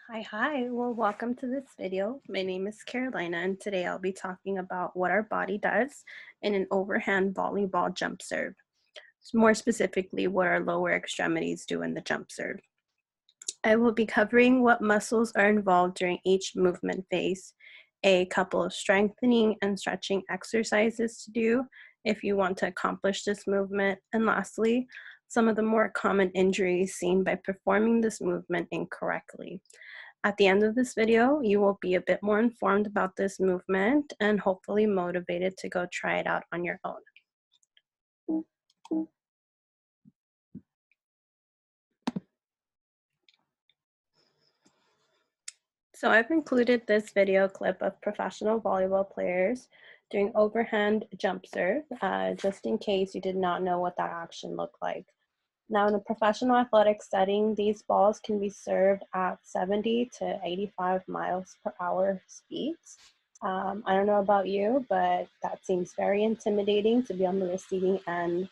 Hi. Well, welcome to this video. My name is Carolina, and today I'll be talking about what our body does in an overhand volleyball jump serve. More specifically, what our lower extremities do in the jump serve. I will be covering what muscles are involved during each movement phase, a couple of strengthening and stretching exercises to do if you want to accomplish this movement, and lastly, some of the more common injuries seen by performing this movement incorrectly. At the end of this video, you will be a bit more informed about this movement and hopefully motivated to go try it out on your own. So I've included this video clip of professional volleyball players doing overhand jump serve, just in case you did not know what that action looked like. Now, in a professional athletic setting, these balls can be served at 70 to 85 miles per hour speeds. I don't know about you, but that seems very intimidating to be on the receiving end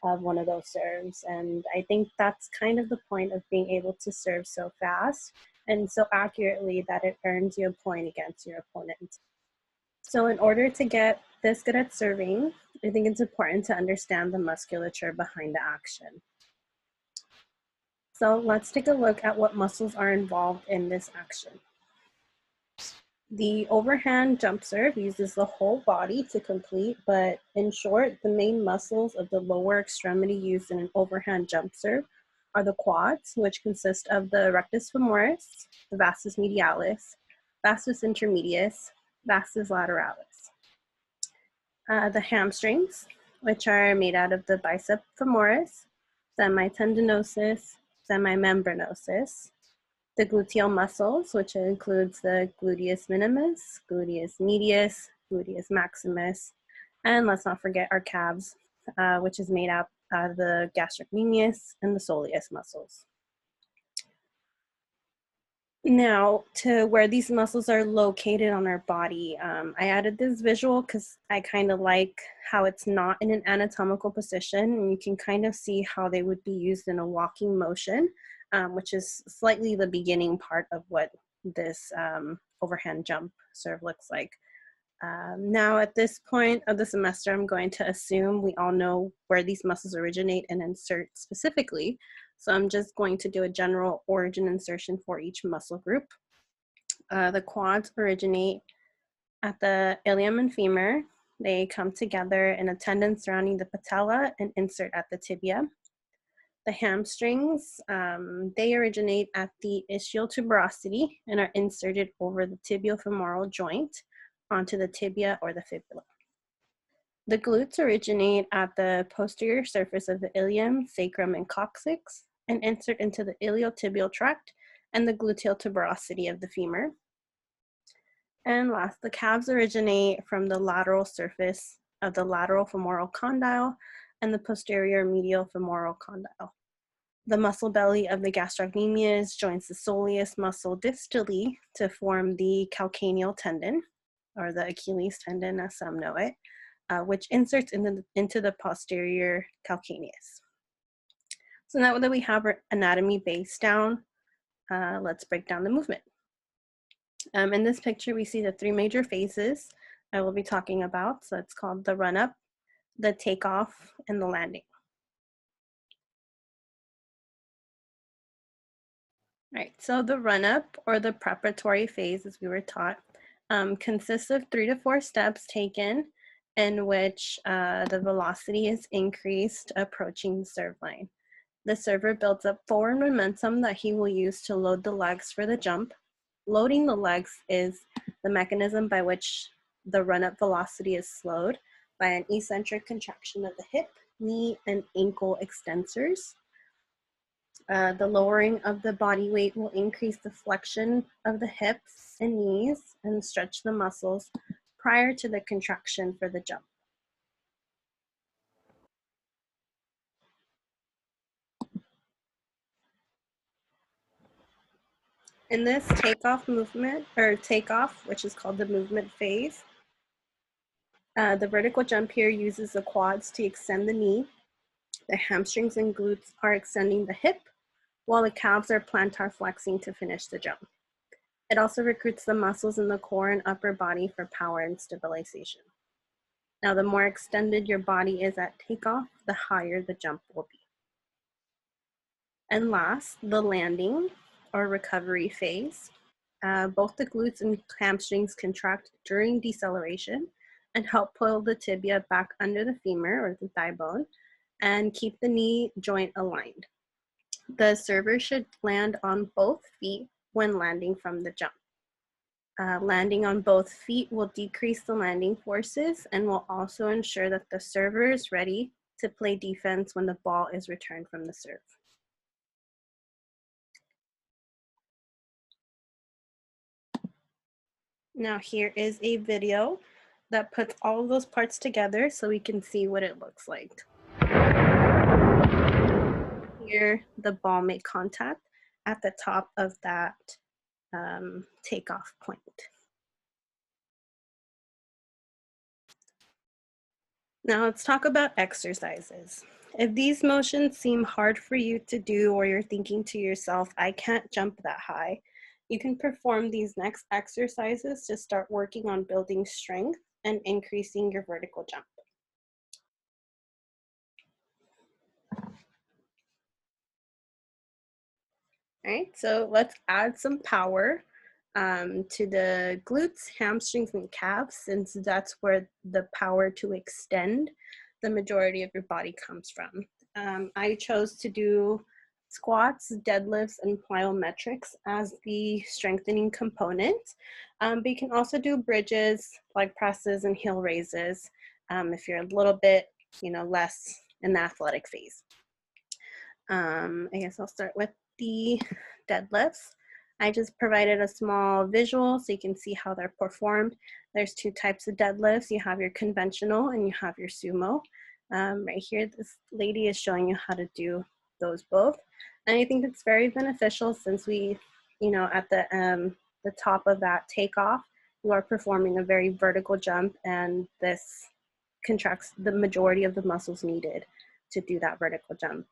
of one of those serves. And I think that's kind of the point of being able to serve so fast and so accurately that it earns you a point against your opponent. So in order to get this good at serving, I think it's important to understand the musculature behind the action. So let's take a look at what muscles are involved in this action. The overhand jump serve uses the whole body to complete, but in short, the main muscles of the lower extremity used in an overhand jump serve are the quads, which consist of the rectus femoris, the vastus medialis, vastus intermedius, vastus lateralis. The hamstrings, which are made out of the bicep femoris, semitendinosus, semimembranosus, the gluteal muscles, which includes the gluteus minimus, gluteus medius, gluteus maximus, and let's not forget our calves, which is made up of the gastrocnemius and the soleus muscles. Now, to where these muscles are located on our body, I added this visual because I kind of like how it's not in an anatomical position, and you can kind of see how they would be used in a walking motion, which is slightly the beginning part of what this overhand jump serve looks like. Now, at this point of the semester, I'm going to assume we all know where these muscles originate and insert specifically. So I'm just going to do a general origin insertion for each muscle group. The quads originate at the ilium and femur. They come together in a tendon surrounding the patella and insert at the tibia. The hamstrings, they originate at the ischial tuberosity and are inserted over the tibiofemoral joint onto the tibia or the fibula. The glutes originate at the posterior surface of the ilium, sacrum, and coccyx and insert into the iliotibial tract and the gluteal tuberosity of the femur. And last, the calves originate from the lateral surface of the lateral femoral condyle and the posterior medial femoral condyle. The muscle belly of the gastrocnemius joins the soleus muscle distally to form the calcaneal tendon, or the Achilles tendon as some know it, which inserts into the posterior calcaneus. So now that we have our anatomy base down, let's break down the movement. In this picture, we see the three major phases I will be talking about. So it's called the run-up, the takeoff, and the landing. All right, so the run-up, or the preparatory phase, as we were taught, consists of 3 to 4 steps taken in which the velocity is increased approaching the serve line. The server builds up forward momentum that he will use to load the legs for the jump. Loading the legs is the mechanism by which the run-up velocity is slowed by an eccentric contraction of the hip, knee, and ankle extensors. The lowering of the body weight will increase the flexion of the hips and knees and stretch the muscles prior to the contraction for the jump. In this takeoff movement, or takeoff, which is called the movement phase, the vertical jump here uses the quads to extend the knee. The hamstrings and glutes are extending the hip, while the calves are plantar flexing to finish the jump. It also recruits the muscles in the core and upper body for power and stabilization. Now, the more extended your body is at takeoff, the higher the jump will be. And last, the landing or recovery phase. Both the glutes and hamstrings contract during deceleration and help pull the tibia back under the femur or the thigh bone and keep the knee joint aligned. The server should land on both feet when landing from the jump. Landing on both feet will decrease the landing forces and will also ensure that the server is ready to play defense when the ball is returned from the serve. Now here is a video that puts all of those parts together so we can see what it looks like. Here, the ball made contact at the top of that takeoff point. Now let's talk about exercises. If these motions seem hard for you to do or you're thinking to yourself, I can't jump that high, you can perform these next exercises to start working on building strength and increasing your vertical jump. All right, so let's add some power to the glutes, hamstrings, and calves, since that's where the power to extend the majority of your body comes from. I chose to do squats, deadlifts, and plyometrics as the strengthening component. But you can also do bridges, leg presses, and heel raises if you're a little bit, less in the athletic phase. I guess I'll start with the deadlifts. I just provided a small visual so you can see how they're performed. There's two types of deadlifts. You have your conventional and you have your sumo. Right here, this lady is showing you how to do those both. And I think it's very beneficial since we, at the top of that takeoff, you are performing a very vertical jump, and this contracts the majority of the muscles needed to do that vertical jump.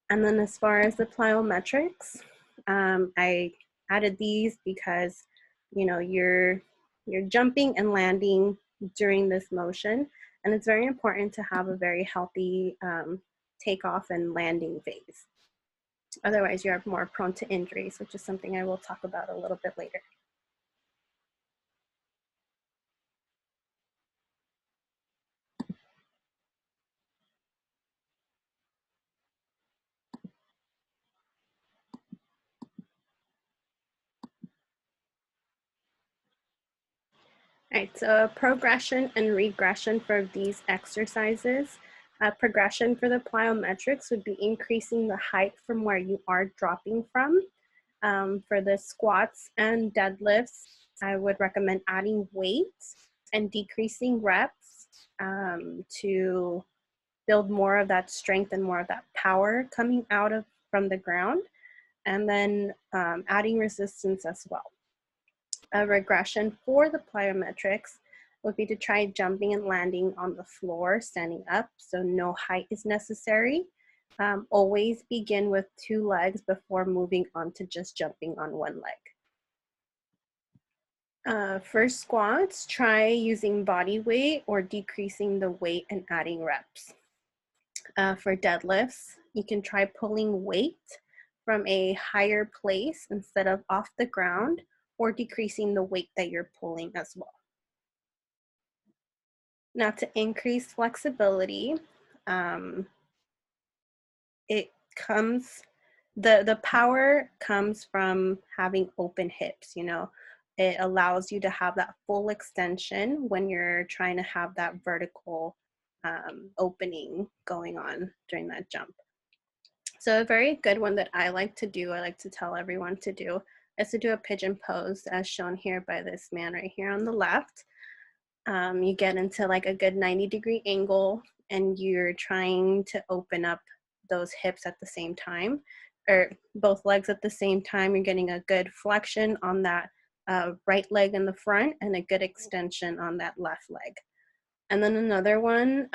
And then as far as the plyometrics, I added these because, you're jumping and landing during this motion, and it's very important to have a very healthy takeoff and landing phase. Otherwise, you're more prone to injuries, which is something I will talk about a little bit later. All right, so progression and regression for these exercises. Progression for the plyometrics would be increasing the height from where you are dropping from. For the squats and deadlifts, I would recommend adding weights and decreasing reps to build more of that strength and more of that power coming out of from the ground, and then adding resistance as well. A regression for the plyometrics would be to try jumping and landing on the floor, standing up, so no height is necessary. Always begin with 2 legs before moving on to just jumping on 1 leg. For squats, try using body weight or decreasing the weight and adding reps. For deadlifts, you can try pulling weight from a higher place instead of off the ground, or decreasing the weight that you're pulling as well. Now, to increase flexibility, the power comes from having open hips. It allows you to have that full extension when you're trying to have that vertical opening going on during that jump. So a very good one that I like to do, I like to tell everyone to do, is to do a pigeon pose as shown here by this man right here on the left. You get into like a good 90-degree angle and you're trying to open up those hips at the same time, or both legs at the same time. You're getting a good flexion on that right leg in the front and a good extension on that left leg. And then another one,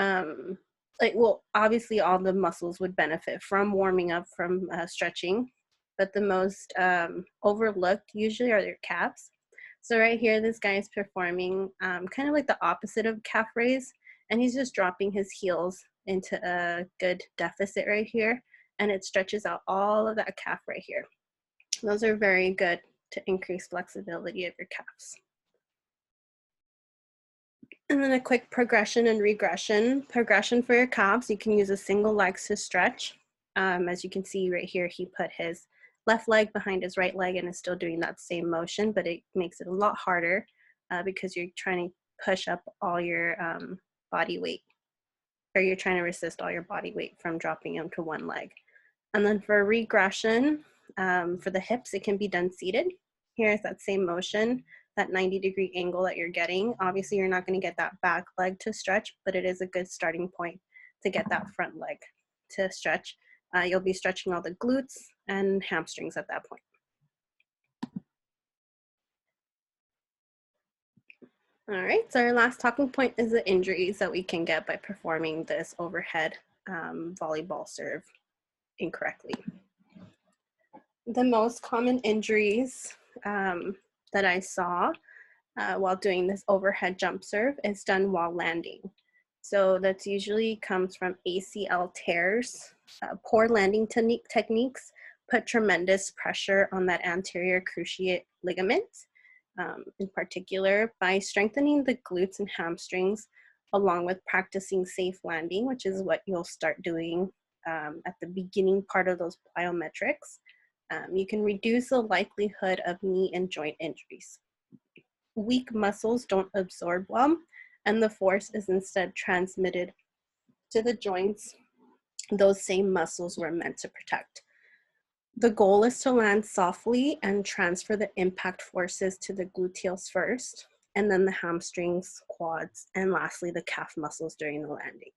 obviously all the muscles would benefit from warming up, from stretching. but the most overlooked usually are your calves. So right here, this guy is performing kind of like the opposite of calf raise, and he's just dropping his heels into a good deficit right here, and it stretches out all of that calf right here. Those are very good to increase flexibility of your calves. And then a quick progression and regression. Progression for your calves, you can use a single leg to stretch. As you can see right here, he put his left leg behind his right leg and is still doing that same motion, but it makes it a lot harder because you're trying to push up all your body weight, or you're trying to resist all your body weight from dropping into one leg. And then for regression, for the hips, it can be done seated. Here's that same motion, that 90-degree angle that you're getting. Obviously, you're not going to get that back leg to stretch, but it is a good starting point to get that front leg to stretch. You'll be stretching all the glutes and hamstrings at that point. All right, so our last talking point is the injuries that we can get by performing this overhead volleyball serve incorrectly. The most common injuries that I saw while doing this overhead jump serve is done while landing. So that's usually comes from ACL tears. Poor landing techniques put tremendous pressure on that anterior cruciate ligament. In particular, by strengthening the glutes and hamstrings, along with practicing safe landing, which is what you'll start doing at the beginning part of those plyometrics, you can reduce the likelihood of knee and joint injuries. Weak muscles don't absorb well, and the force is instead transmitted to the joints those same muscles were meant to protect. The goal is to land softly and transfer the impact forces to the gluteals first, and then the hamstrings, quads, and lastly, the calf muscles during the landing.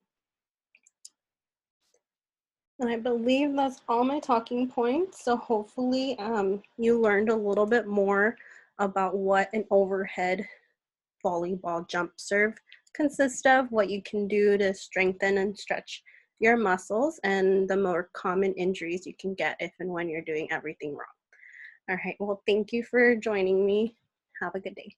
And I believe that's all my talking points. So hopefully you learned a little bit more about what an overhead volleyball jump serve consists of, what you can do to strengthen and stretch your muscles, and the more common injuries you can get if and when you're doing everything wrong. All right, well, thank you for joining me. Have a good day.